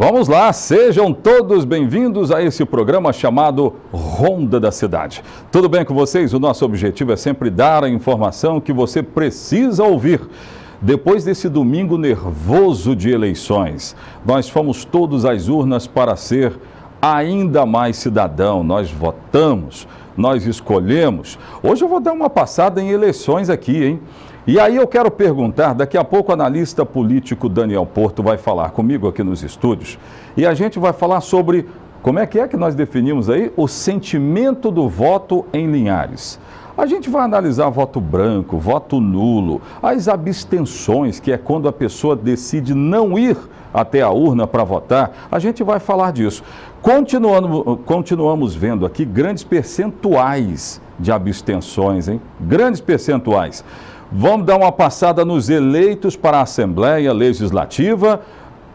Vamos lá, sejam todos bem-vindos a esse programa chamado Ronda da Cidade. Tudo bem com vocês? O nosso objetivo é sempre dar a informação que você precisa ouvir. Depois desse domingo nervoso de eleições, nós fomos todos às urnas para ser ainda mais cidadão. Nós votamos, nós escolhemos. Hoje eu vou dar uma passada em eleições aqui, hein? E aí eu quero perguntar, daqui a pouco o analista político Daniel Porto vai falar comigo aqui nos estúdios, e a gente vai falar sobre, como é que nós definimos aí? O sentimento do voto em Linhares. A gente vai analisar voto branco, voto nulo, as abstenções, que é quando a pessoa decide não ir até a urna para votar. A gente vai falar disso. Continuamos vendo aqui grandes percentuais de abstenções, hein? Grandes percentuais. Vamos dar uma passada nos eleitos para a Assembleia Legislativa.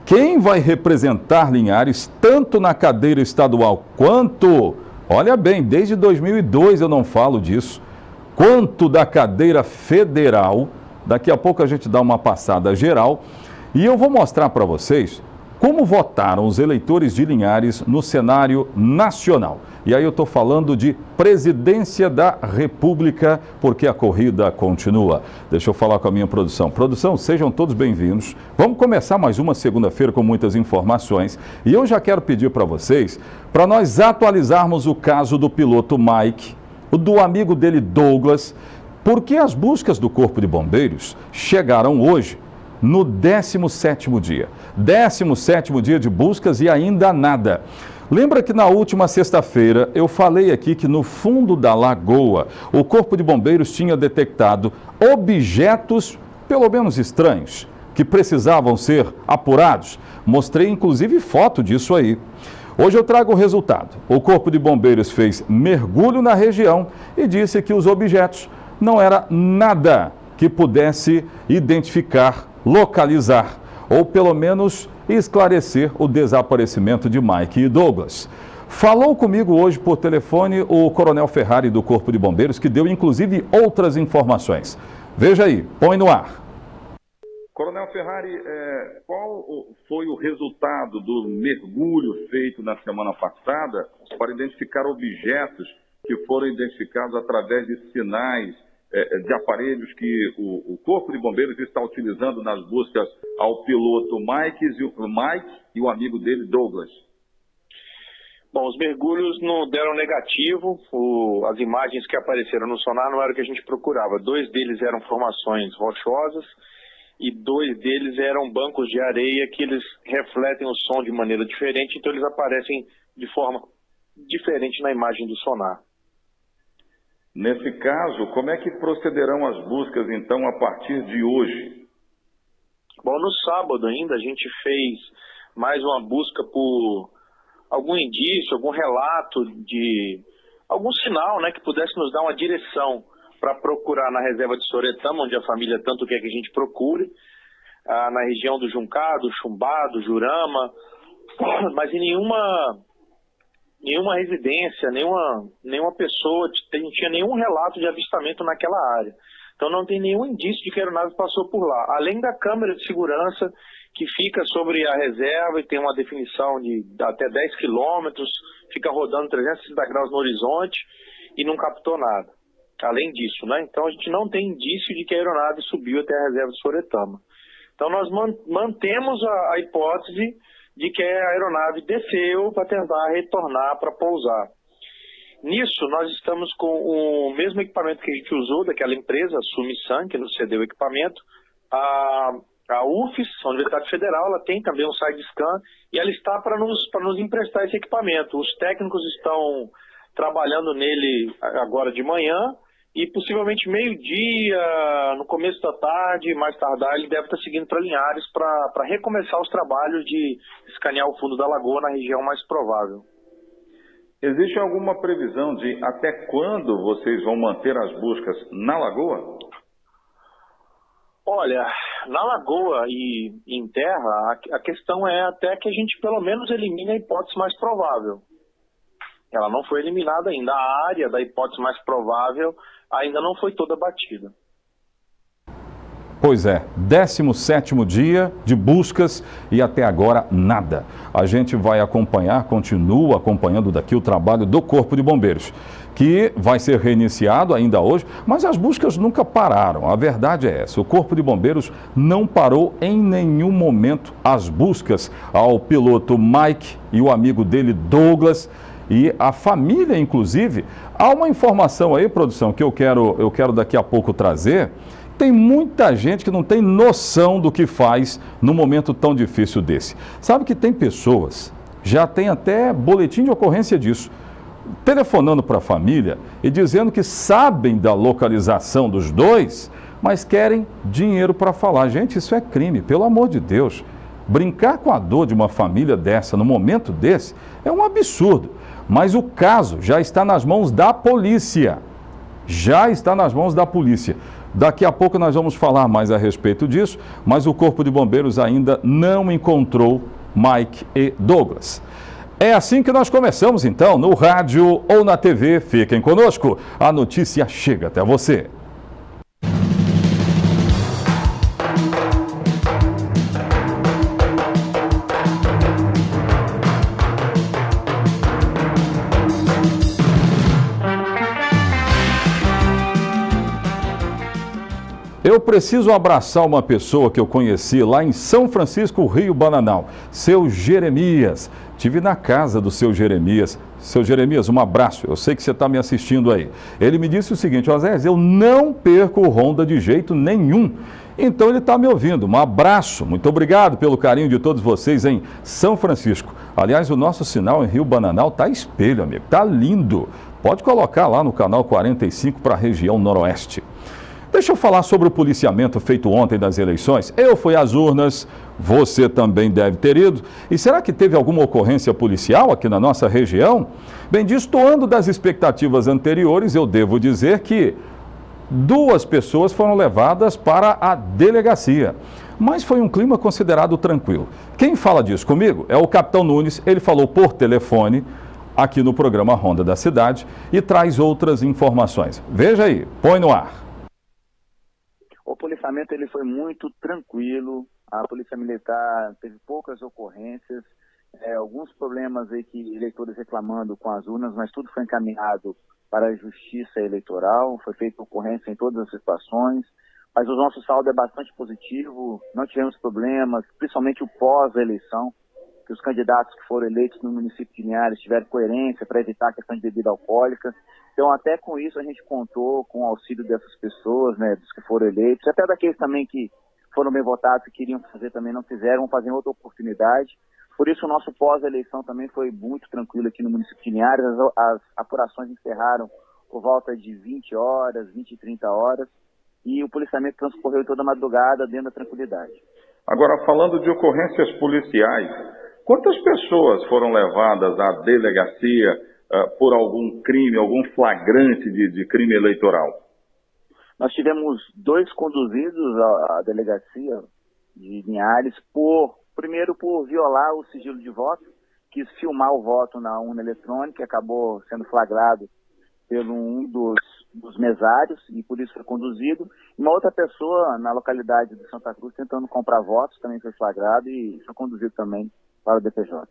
Quem vai representar Linhares, tanto na cadeira estadual quanto, olha bem, desde 2002 eu não falo disso, quanto da cadeira federal. Daqui a pouco a gente dá uma passada geral e eu vou mostrar para vocês como votaram os eleitores de Linhares no cenário nacional. E aí eu estou falando de presidência da República, porque a corrida continua. Deixa eu falar com a minha produção. Produção, sejam todos bem-vindos. Vamos começar mais uma segunda-feira com muitas informações. E eu já quero pedir para vocês, para nós atualizarmos o caso do piloto Mike, do amigo dele Douglas, porque as buscas do Corpo de Bombeiros chegaram hoje no 17º dia. 17º dia de buscas e ainda nada. Lembra que na última sexta-feira eu falei aqui que no fundo da lagoa o Corpo de Bombeiros tinha detectado objetos, pelo menos estranhos, que precisavam ser apurados? Mostrei inclusive foto disso aí. Hoje eu trago o resultado. O Corpo de Bombeiros fez mergulho na região e disse que os objetos não era nada que pudesse identificar, localizar ou pelo menos esclarecer o desaparecimento de Mike e Douglas. Falou comigo hoje por telefone o Coronel Ferrari do Corpo de Bombeiros, que deu inclusive outras informações. Veja aí, põe no ar. Coronel Ferrari, qual foi o resultado do mergulho feito na semana passada para identificar objetos que foram identificados através de sinais de aparelhos que o Corpo de Bombeiros está utilizando nas buscas ao piloto Mike e o amigo dele, Douglas? Bom, os mergulhos não deram negativo, as imagens que apareceram no sonar não eram o que a gente procurava. 2 deles eram formações rochosas e 2 deles eram bancos de areia que eles refletem o som de maneira diferente, então eles aparecem de forma diferente na imagem do sonar. Nesse caso, como é que procederão as buscas, então, a partir de hoje? Bom, no sábado ainda a gente fez mais uma busca por algum indício, algum relato de algum sinal, né, que pudesse nos dar uma direção para procurar na reserva de Soretama, onde a família tanto quer que a gente procure, na região do Juncá, do Chumbá, do Jurama, mas em nenhuma residência, nenhuma pessoa, não tinha nenhum relato de avistamento naquela área. Então não tem nenhum indício de que a aeronave passou por lá. Além da câmera de segurança que fica sobre a reserva e tem uma definição de até 10 quilômetros, fica rodando 360 graus no horizonte e não captou nada. Além disso, né? Então a gente não tem indício de que a aeronave subiu até a reserva de Soretama. Então nós mantemos a hipótese de que a aeronave desceu para tentar retornar para pousar. Nisso, nós estamos com o mesmo equipamento que a gente usou daquela empresa, a Sumissan, que nos cedeu o equipamento. A UFES, a Universidade Federal, ela tem também um side scan e ela está para nos emprestar esse equipamento. Os técnicos estão trabalhando nele agora de manhã e possivelmente meio-dia, no começo da tarde, mais tardar, ele deve estar seguindo para Linhares para recomeçar os trabalhos de escanear o fundo da lagoa na região mais provável. Existe alguma previsão de até quando vocês vão manter as buscas na lagoa? Olha, na lagoa e em terra, a questão é até que a gente pelo menos elimine a hipótese mais provável. Ela não foi eliminada ainda. A área da hipótese mais provável ainda não foi toda batida. Pois é, 17º dia de buscas e até agora nada. A gente vai acompanhar, continua acompanhando daqui o trabalho do Corpo de Bombeiros, que vai ser reiniciado ainda hoje, mas as buscas nunca pararam. A verdade é essa, o Corpo de Bombeiros não parou em nenhum momento as buscas ao piloto Mike e o amigo dele Douglas e a família, inclusive. Há uma informação aí, produção, que eu quero daqui a pouco trazer. Tem muita gente que não tem noção do que faz num momento tão difícil desse. Sabe que tem pessoas, já tem até boletim de ocorrência disso, telefonando para a família e dizendo que sabem da localização dos dois, mas querem dinheiro para falar. Gente, isso é crime, pelo amor de Deus. Brincar com a dor de uma família dessa, no momento desse, é um absurdo. Mas o caso já está nas mãos da polícia. Já está nas mãos da polícia. Daqui a pouco nós vamos falar mais a respeito disso, mas o Corpo de Bombeiros ainda não encontrou Mike e Douglas. É assim que nós começamos então, no rádio ou na TV. Fiquem conosco, a notícia chega até você. Eu preciso abraçar uma pessoa que eu conheci lá em São Francisco, Rio Bananal, seu Jeremias. Estive na casa do seu Jeremias. Seu Jeremias, um abraço, eu sei que você está me assistindo aí. Ele me disse o seguinte: Osés, eu não perco o Honda de jeito nenhum. Então ele está me ouvindo. Um abraço, muito obrigado pelo carinho de todos vocês em São Francisco. Aliás, o nosso sinal em Rio Bananal está espelho, amigo, está lindo. Pode colocar lá no canal 45 para a região noroeste. Deixa eu falar sobre o policiamento feito ontem das eleições. Eu fui às urnas, você também deve ter ido. E será que teve alguma ocorrência policial aqui na nossa região? Bem, destoando das expectativas anteriores, eu devo dizer que 2 pessoas foram levadas para a delegacia. Mas foi um clima considerado tranquilo. Quem fala disso comigo é o Capitão Nunes. Ele falou por telefone aqui no programa Ronda da Cidade e traz outras informações. Veja aí, põe no ar. O policiamento ele foi muito tranquilo, a Polícia Militar teve poucas ocorrências, alguns problemas aí que eleitores reclamando com as urnas, mas tudo foi encaminhado para a Justiça Eleitoral, foi feita ocorrência em todas as situações, mas o nosso saldo é bastante positivo, não tivemos problemas, principalmente o pós-eleição, que os candidatos que foram eleitos no município de Linhares tiveram coerência para evitar a questão de bebida alcoólica. Então, até com isso, a gente contou com o auxílio dessas pessoas, né, dos que foram eleitos, até daqueles também que foram bem votados e queriam fazer também não fizeram, vão fazer em outra oportunidade. Por isso, o nosso pós-eleição também foi muito tranquilo aqui no município de Linhares. As apurações encerraram por volta de 20 horas, 20 e 30 horas, e o policiamento transcorreu toda a madrugada dentro da tranquilidade. Agora, falando de ocorrências policiais, quantas pessoas foram levadas à delegacia por algum crime, algum flagrante de crime eleitoral? Nós tivemos 2 conduzidos à delegacia de Linhares primeiro por violar o sigilo de voto, quis filmar o voto na urna eletrônica, acabou sendo flagrado pelo um dos mesários e por isso foi conduzido. Uma outra pessoa na localidade de Santa Cruz tentando comprar votos também foi flagrado e foi conduzido também para o DPJ.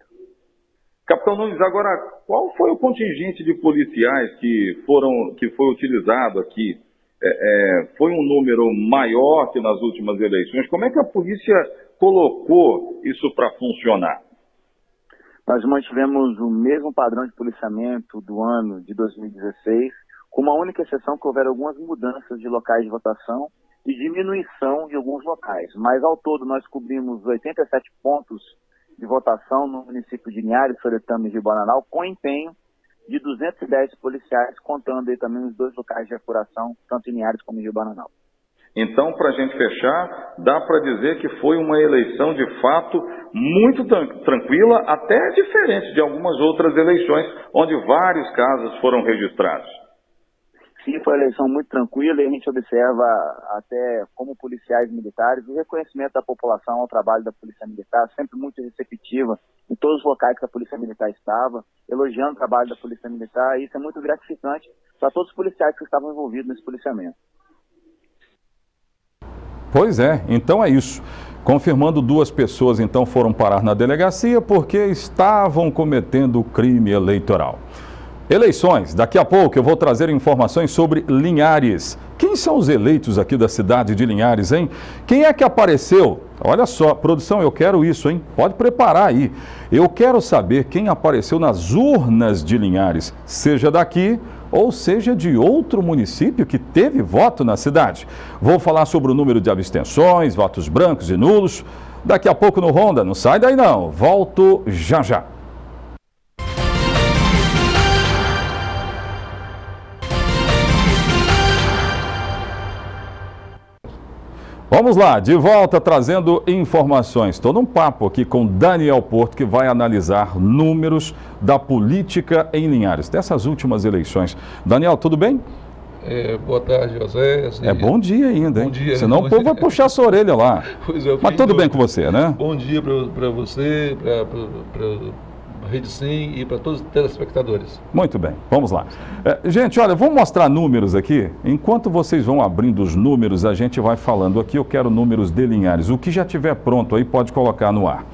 Capitão Nunes, agora, qual foi o contingente de policiais que foi utilizado aqui? Foi um número maior que nas últimas eleições? Como é que a polícia colocou isso para funcionar? Nós mantivemos o mesmo padrão de policiamento do ano de 2016, com uma única exceção que houveram algumas mudanças de locais de votação e diminuição de alguns locais. Mas, ao todo, nós cobrimos 87 pontos de votação no município de Linhares, Soretama e Rio Bananal, com empenho de 210 policiais, contando aí também os 2 locais de apuração, tanto em Linhares como em Rio Bananal. Então, para a gente fechar, dá para dizer que foi uma eleição, de fato, muito tranquila, até diferente de algumas outras eleições, onde vários casos foram registrados. Sim, foi uma eleição muito tranquila e a gente observa até como policiais militares o reconhecimento da população ao trabalho da Polícia Militar, sempre muito receptiva em todos os locais que a Polícia Militar estava, elogiando o trabalho da Polícia Militar, e isso é muito gratificante para todos os policiais que estavam envolvidos nesse policiamento. Pois é, então é isso. Confirmando, 2 pessoas então foram parar na delegacia porque estavam cometendo crime eleitoral. Eleições, daqui a pouco eu vou trazer informações sobre Linhares. Quem são os eleitos aqui da cidade de Linhares, hein? Quem é que apareceu? Olha só, produção, eu quero isso, hein? Pode preparar aí. Eu quero saber quem apareceu nas urnas de Linhares, seja daqui ou seja de outro município que teve voto na cidade. Vou falar sobre o número de abstenções, votos brancos e nulos. Daqui a pouco no Ronda, não sai daí não. Volto já já. Vamos lá, de volta trazendo informações. Estou num papo aqui com Daniel Porto, que vai analisar números da política em Linhares, dessas últimas eleições. Daniel, tudo bem? Boa tarde, José. É bom dia ainda, hein? Bom dia. Senão o povo vai puxar a sua orelha lá. Pois é, mas tudo bem com você, né? Bom dia para você, para a Rede Sim e para todos os telespectadores. Muito bem, vamos lá. Gente, olha, vamos mostrar números aqui. Enquanto vocês vão abrindo os números, a gente vai falando aqui. Eu quero números de Linhares. O que já tiver pronto aí pode colocar no ar.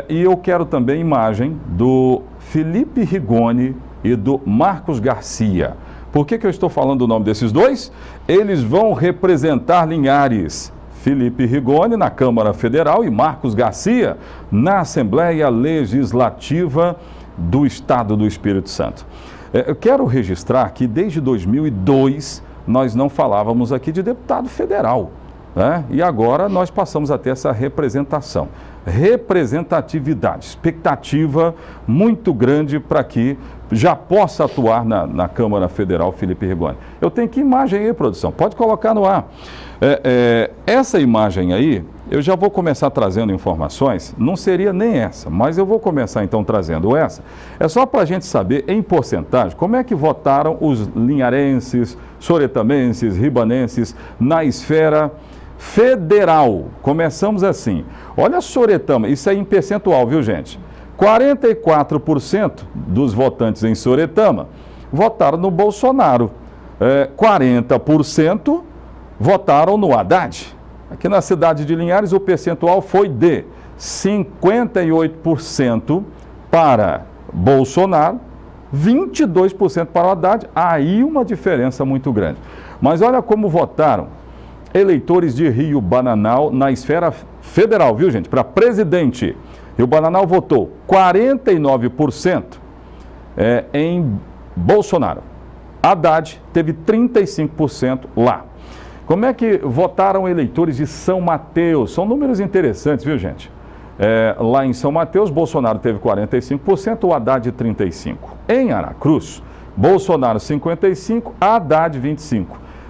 E eu quero também imagem do Felipe Rigoni e do Marcos Garcia. Por que eu estou falando o nome desses dois? Eles vão representar Linhares. Felipe Rigoni na Câmara Federal e Marcos Garcia na Assembleia Legislativa do Estado do Espírito Santo. Eu quero registrar que desde 2002 nós não falávamos aqui de deputado federal, né? E agora nós passamos a ter essa representação. Representatividade, expectativa muito grande para que já possa atuar na Câmara Federal Felipe Rigoni. Eu tenho que imagem aí, produção, pode colocar no ar. Essa imagem aí, eu já vou começar trazendo informações, não seria nem essa, mas eu vou começar então trazendo essa. É só para a gente saber em porcentagem como é que votaram os linharenses, soretamenses, ribanenses na esfera federal. Começamos assim. Olha Soretama, isso é em percentual, viu gente? 44% dos votantes em Soretama votaram no Bolsonaro. 40% votaram no Haddad. Aqui na cidade de Linhares o percentual foi de 58% para Bolsonaro, 22% para o Haddad. Aí uma diferença muito grande. Mas olha como votaram eleitores de Rio Bananal na esfera federal, viu gente? Para presidente, Rio Bananal votou 49% em Bolsonaro. Haddad teve 35% lá. Como é que votaram eleitores de São Mateus? São números interessantes, viu gente? Lá em São Mateus, Bolsonaro teve 45%, o Haddad 35%. Em Aracruz, Bolsonaro 55%, Haddad 25%.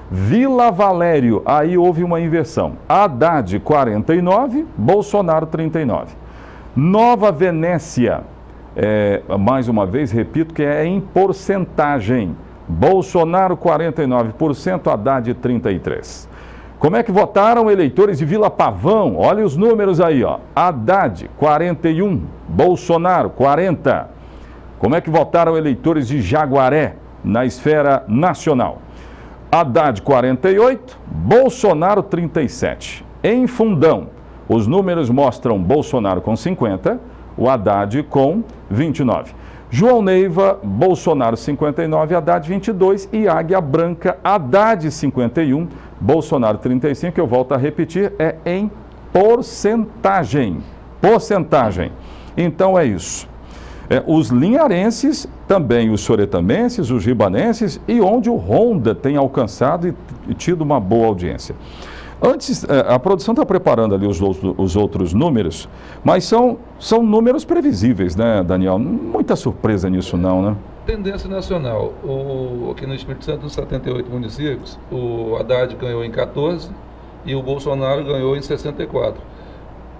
Vila Valério, aí houve uma inversão. Haddad 49%, Bolsonaro 39%. Nova Venécia, mais uma vez, repito que é em porcentagem. Bolsonaro 49%, Haddad 33%. Como é que votaram eleitores de Vila Pavão? Olha os números aí, ó. Haddad 41%, Bolsonaro 40%. Como é que votaram eleitores de Jaguaré na esfera nacional? Haddad 48%, Bolsonaro 37%. Em Fundão, os números mostram Bolsonaro com 50%, o Haddad com 29%. João Neiva, Bolsonaro 59%, Haddad 22%. E Águia Branca, Haddad 51%, Bolsonaro 35%. Que eu volto a repetir, é em porcentagem. Porcentagem. Então é isso. Os linharenses, também os soretamenses, os ribanenses e onde o Ronda tem alcançado e tido uma boa audiência. Antes, a produção está preparando ali os outros números, mas são números previsíveis, né, Daniel? Muita surpresa nisso não, né? Tendência nacional. Aqui no Espírito Santo, nos 78 municípios, o Haddad ganhou em 14 e o Bolsonaro ganhou em 64.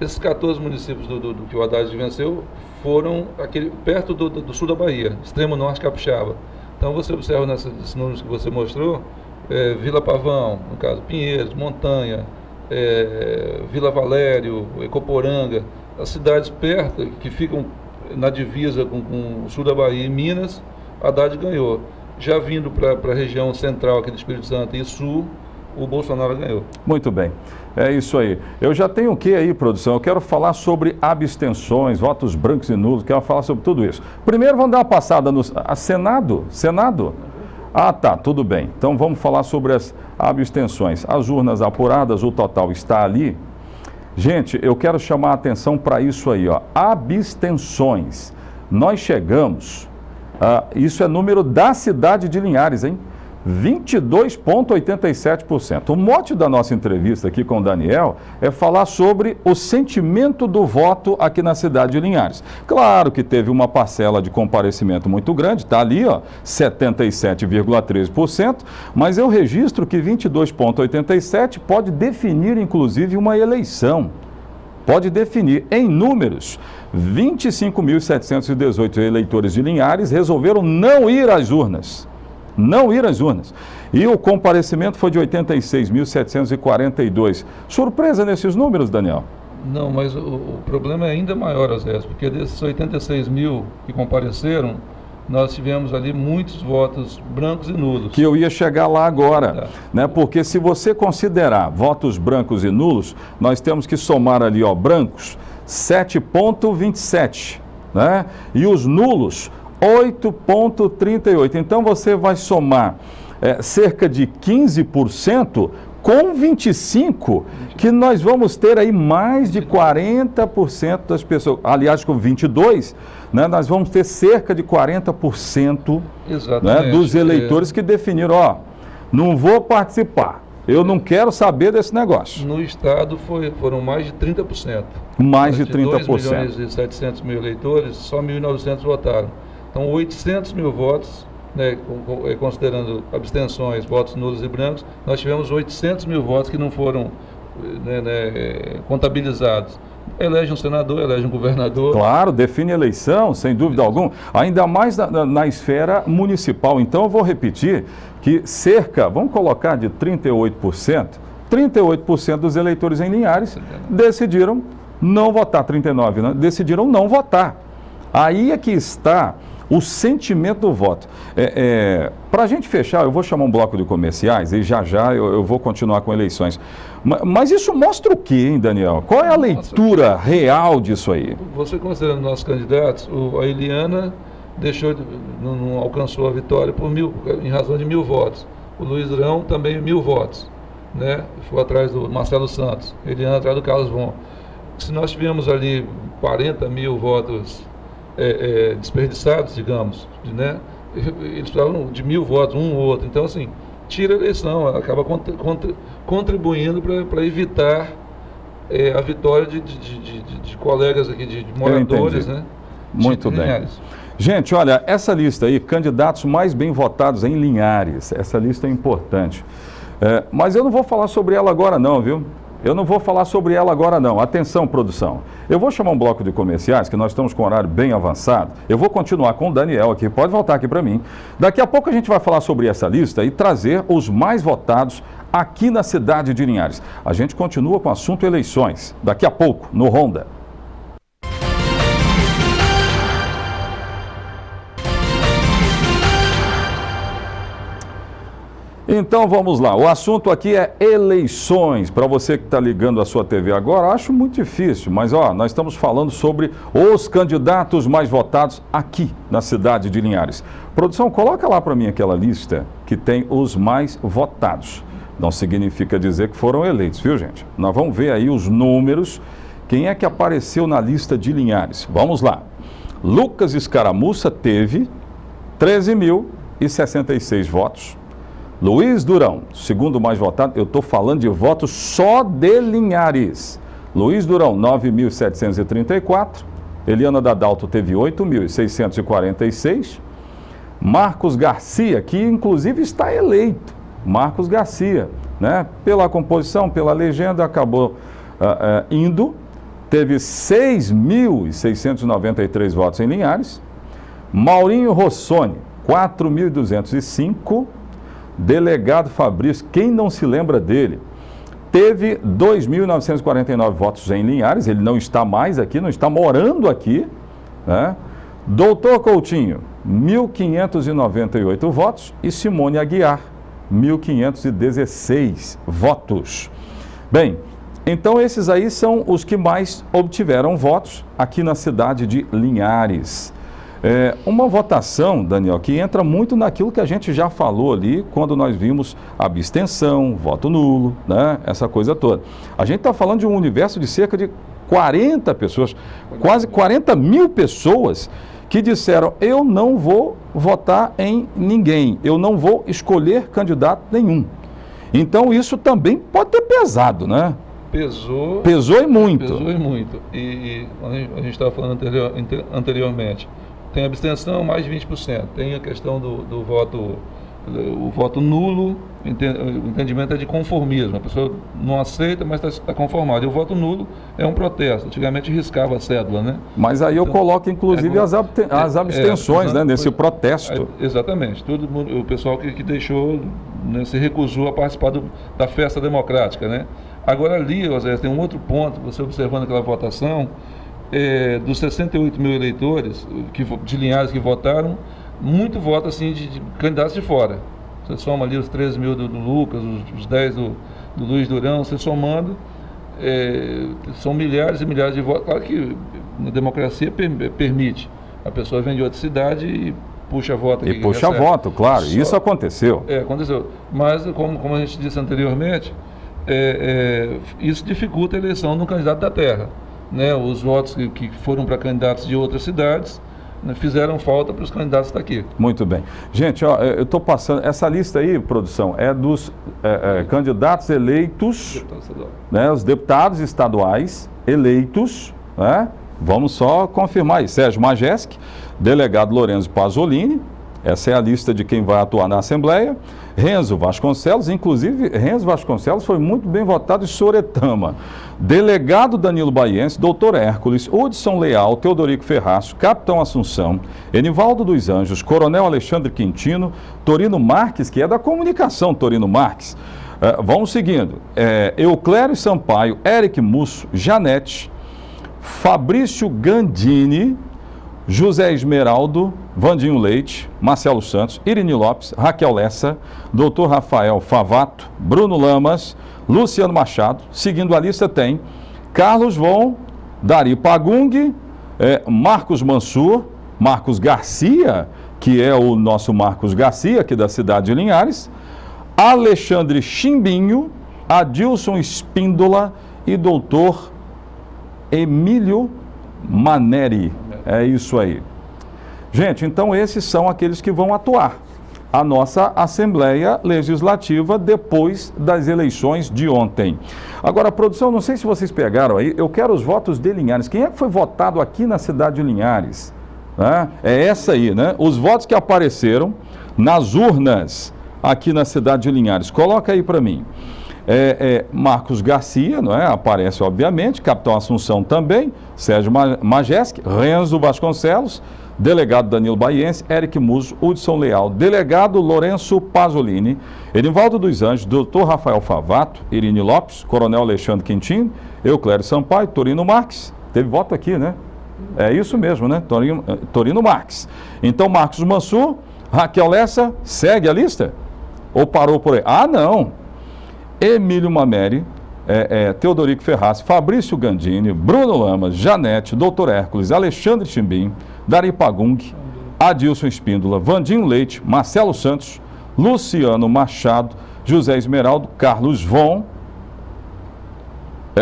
Esses 14 municípios do que o Haddad venceu foram perto do sul da Bahia, extremo norte capixaba. Então você observa nesses números que você mostrou, Vila Pavão, no caso Pinheiros, Montanha, Vila Valério, Ecoporanga, as cidades perto, que ficam na divisa com o sul da Bahia e Minas, Haddad ganhou. Já vindo para a região central aqui do Espírito Santo e sul, o Bolsonaro ganhou. Muito bem, é isso aí. Eu já tenho o que aí, produção? Eu quero falar sobre abstenções, votos brancos e nulos, quero falar sobre tudo isso. Primeiro vamos dar uma passada no Senado. Ah, tá, tudo bem. Então vamos falar sobre as abstenções. As urnas apuradas, o total está ali. Gente, eu quero chamar a atenção para isso aí, ó. Abstenções. Nós chegamos, isso é número da cidade de Linhares, hein? 22,87%. O mote da nossa entrevista aqui com o Daniel é falar sobre o sentimento do voto aqui na cidade de Linhares. Claro que teve uma parcela de comparecimento muito grande, está ali, ó, 77,13%, mas eu registro que 22,87% pode definir, inclusive, uma eleição. Pode definir em números. 25.718 eleitores de Linhares resolveram não ir às urnas. Não ir às urnas. E o comparecimento foi de 86.742. Surpresa nesses números, Daniel? Não, mas o problema é ainda maior, Osés, porque desses 86 mil que compareceram, nós tivemos ali muitos votos brancos e nulos. Que eu ia chegar lá agora, né? Porque se você considerar votos brancos e nulos, nós temos que somar ali, ó, brancos, 7,27, né? E os nulos, 8,38. Então você vai somar cerca de 15% com 25%, que nós vamos ter aí mais de 40% das pessoas. Aliás, com 22%, né, nós vamos ter cerca de 40%, né, dos eleitores que definiram, ó, não vou participar. Eu não quero saber desse negócio. No estado foram mais de 30%. Mais de 30%. 2.700.000 eleitores, só 1.900 votaram. Então, 800 mil votos, né, considerando abstenções, votos nulos e brancos, nós tivemos 800 mil votos que não foram contabilizados. Elege um senador, elege um governador. Claro, define eleição, sem dúvida alguma, ainda mais na esfera municipal. Então, eu vou repetir que cerca, vamos colocar de 38% dos eleitores em Linhares decidiram não votar, 39%, né? Decidiram não votar. Aí é que está o sentimento do voto. Para a gente fechar, eu vou chamar um bloco de comerciais e já eu vou continuar com eleições. Mas isso mostra o quê, hein, Daniel? Qual é a leitura real disso aí? Você considerando nossos candidatos, a Eliana não alcançou a vitória em razão de 1.000 votos. O Luiz Rão também 1.000 votos, né? Foi atrás do Marcelo Santos, Eliana atrás do Carlos Von. Se nós tivemos ali 40 mil votos desperdiçados, digamos, né? Eles precisavam de 1.000 votos, um ou outro. Então, assim, tira a eleição, acaba contribuindo para evitar a vitória de colegas aqui, de moradores, né? Muito bem. Gente, olha, essa lista aí, candidatos mais bem votados em Linhares, essa lista é importante. Mas eu não vou falar sobre ela agora não, viu? Eu não vou falar sobre ela agora não. Atenção, produção. Eu vou chamar um bloco de comerciais, que nós estamos com um horário bem avançado. Eu vou continuar com o Daniel aqui, pode voltar aqui para mim. Daqui a pouco a gente vai falar sobre essa lista e trazer os mais votados aqui na cidade de Linhares. A gente continua com o assunto eleições, daqui a pouco, no Ronda. Então vamos lá, o assunto aqui é eleições. Para você que está ligando a sua TV agora, acho muito difícil, mas ó, nós estamos falando sobre os candidatos mais votados aqui na cidade de Linhares. Produção, coloca lá para mim aquela lista que tem os mais votados. Não significa dizer que foram eleitos, viu, gente? Nós vamos ver aí os números, quem é que apareceu na lista de Linhares. Vamos lá. Lucas Escaramuça teve 13.066 votos. Luiz Durão, segundo mais votado, eu estou falando de votos só de Linhares. Luiz Durão, 9.734. Eliana Dadalto teve 8.646. Marcos Garcia, que inclusive está eleito. Marcos Garcia, né? Pela composição, pela legenda, acabou indo. Teve 6.693 votos em Linhares. Maurinho Rossoni, 4.205. Delegado Fabrício, quem não se lembra dele, teve 2.949 votos em Linhares, ele não está mais aqui, não está morando aqui, né? Doutor Coutinho, 1.598 votos, e Simone Aguiar, 1.516 votos. Bem, então esses aí são os que mais obtiveram votos aqui na cidade de Linhares. Uma votação, Daniel, que entra muito naquilo que a gente já falou ali, quando nós vimos abstenção, voto nulo, né? Essa coisa toda. A gente está falando de um universo de cerca de 40 pessoas, quase 40 mil pessoas que disseram: eu não vou votar em ninguém, eu não vou escolher candidato nenhum. Então isso também pode ter pesado, né? Pesou e muito. Pesou e muito. E a gente estava falando anteriormente, tem abstenção mais de 20%, tem a questão do voto, o voto nulo, o entendimento é de conformismo, a pessoa não aceita, mas está conformada. E o voto nulo é um protesto, antigamente riscava a cédula, né? Mas aí eu coloco inclusive as abstenções, né, nesse protesto. Exatamente, todo mundo, o pessoal que deixou, né, se recusou a participar da festa democrática, né? Agora ali, Osés, tem um outro ponto, você observando aquela votação, dos 68 mil eleitores de Linhares que votaram, muito voto assim de candidatos de fora. Você soma ali os 13 mil do Lucas, os 10 do Luiz Durão, você somando, são milhares e milhares de votos. Claro que na democracia permite, a pessoa vem de outra cidade e puxa voto. E puxa voto, claro, isso aconteceu. Aconteceu, mas como a gente disse anteriormente, isso dificulta a eleição do candidato da terra. Né, os votos que foram para candidatos de outras cidades, né, fizeram falta para os candidatos daqui. Muito bem. Gente, ó, eu estou passando, essa lista aí, produção, é dos candidatos eleitos, né, os deputados estaduais eleitos, né? Vamos só confirmar aí: Sérgio Majeski, delegado Lorenzo Pasolini, essa é a lista de quem vai atuar na Assembleia. Renzo Vasconcelos, inclusive Renzo Vasconcelos foi muito bem votado em Soretama. Delegado Danilo Baiense, doutor Hércules, Hudson Leal, Teodorico Ferraço, Capitão Assunção, Enivaldo dos Anjos, Coronel Alexandre Quintino, Torino Marques, que é da comunicação, Torino Marques. Vamos seguindo. Euclério Sampaio, Eric Musso, Janete, Fabrício Gandini, José Esmeraldo, Vandinho Leite, Marcelo Santos, Irini Lopes, Raquel Lessa, Dr. Rafael Favato, Bruno Lamas, Luciano Machado. Seguindo a lista tem Carlos Von, Dari Pagung, Marcos Mansur, Marcos Garcia, que é o nosso Marcos Garcia, aqui da cidade de Linhares, Alexandre Chimbinho, Adilson Espíndola e Dr. Emílio Maneri. É isso aí. Gente, então esses são aqueles que vão atuar a nossa Assembleia Legislativa depois das eleições de ontem. Agora, produção, não sei se vocês pegaram aí, eu quero os votos de Linhares. Quem é que foi votado aqui na cidade de Linhares? É essa aí, né? Os votos que apareceram nas urnas aqui na cidade de Linhares. Coloca aí para mim. Marcos Garcia, não é? Aparece obviamente, Capitão Assunção também, Sérgio Majeski, Renzo Vasconcelos, delegado Danilo Baiense, Eric Musso, Hudson Leal, delegado Lourenço Pasolini, Enivaldo dos Anjos, doutor Rafael Favato, Irini Lopes, Coronel Alexandre Quintino, Euclério Sampaio, Torino Marques. Teve voto aqui, né? É isso mesmo, né? Torino Marques. Então, Marcos Mansur, Raquel Lessa, segue a lista? Ou parou por aí? Ah, não! Emílio Mameri, Teodorico Ferraz, Fabrício Gandini, Bruno Lamas, Janete, Dr. Hércules, Alexandre Chimbim, Dari Pagung, Adilson Espíndola, Vandinho Leite, Marcelo Santos, Luciano Machado, José Esmeraldo, Carlos Von.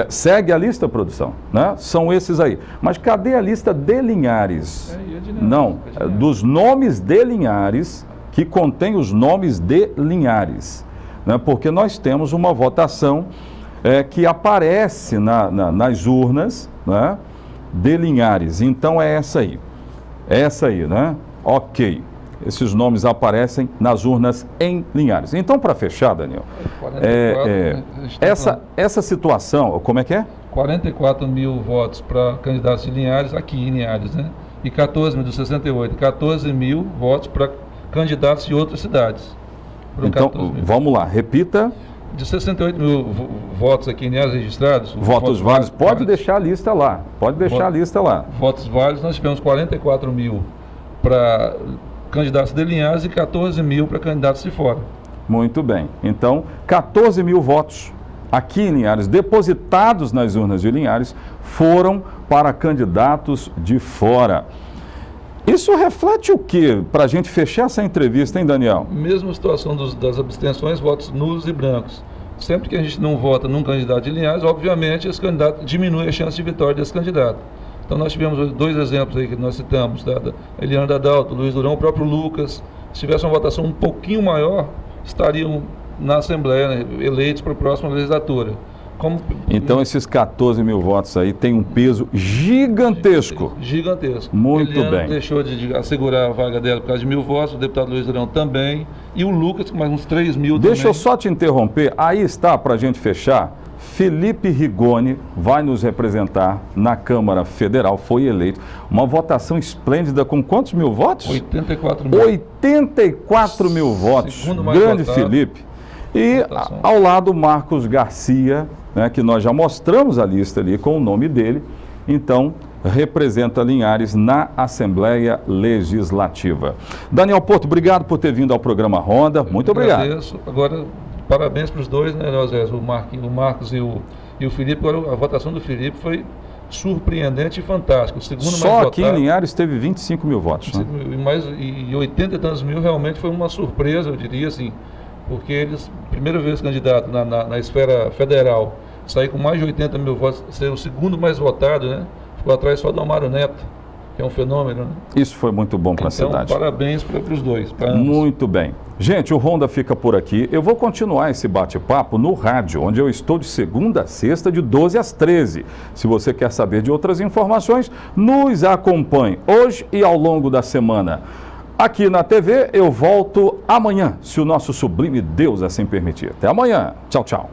Segue a lista, produção, né? São esses aí. Mas cadê a lista de Linhares? Não, dos nomes de Linhares, que contém os nomes de Linhares. Né, porque nós temos uma votação que aparece nas urnas, né, de Linhares. Então é essa aí. É essa aí, né? Ok. Esses nomes aparecem nas urnas em Linhares. Então, para fechar, Daniel, 44, essa situação, como é que é? 44 mil votos para candidatos de Linhares, aqui em Linhares, né? E 14 mil, dos 68, 14 mil votos para candidatos de outras cidades. Então, vamos lá, repita. De 68 mil votos aqui em Linhares registrados. Votos válidos, pode deixar a lista lá. Pode deixar a lista lá. Votos válidos, nós tivemos 44 mil para candidatos de Linhares e 14 mil para candidatos de fora. Muito bem. Então, 14 mil votos aqui em Linhares, depositados nas urnas de Linhares, foram para candidatos de fora. Isso reflete o quê? Para a gente fechar essa entrevista, hein, Daniel? Mesma situação das abstenções, votos nulos e brancos. Sempre que a gente não vota num candidato de Linhares, obviamente, esse candidato diminui a chance de vitória desse candidato. Então, nós tivemos 2 exemplos aí que nós citamos, da Eliana Dadalto, Luiz Durão, o próprio Lucas. Se tivesse uma votação um pouquinho maior, estariam na Assembleia, né, eleitos para a próxima legislatura. Então, esses 14 mil votos aí têm um peso gigantesco. Gigantesco. Muito Eliana bem. deixou de assegurar a vaga dela por causa de 1.000 votos, o deputado Luiz Durão também, e o Lucas com mais uns 3 mil também. Deixa eu só te interromper, aí está, para a gente fechar, Felipe Rigoni vai nos representar na Câmara Federal, foi eleito. Uma votação esplêndida, com quantos mil votos? 84 mil. 84 mil votos. Segundo mais Grande votado. Felipe. E ao lado, Marcos Garcia, né, que nós já mostramos a lista ali com o nome dele. Então, representa Linhares na Assembleia Legislativa. Daniel Porto, obrigado por ter vindo ao programa Ronda. Muito obrigado. Agradeço. Agora, parabéns para os dois, né, Osés? O Marcos e o Felipe. Agora, a votação do Felipe foi surpreendente e fantástica. O segundo mais votado. Só aqui em Linhares teve 25 mil votos. 25 né? mil, e 80 e tantos mil realmente foi uma surpresa, eu diria assim. Porque eles, primeira vez candidato na esfera federal, sair com mais de 80 mil votos, ser o segundo mais votado, né? Ficou atrás só do Amaro Neto, que é um fenômeno, né? Isso foi muito bom para a cidade. Parabéns para os dois. Muito bem. Gente, o Ronda fica por aqui. Eu vou continuar esse bate-papo no rádio, onde eu estou de segunda a sexta, de 12 às 13. Se você quer saber de outras informações, nos acompanhe hoje e ao longo da semana. Aqui na TV, eu volto amanhã, se o nosso sublime Deus assim permitir. Até amanhã. Tchau, tchau.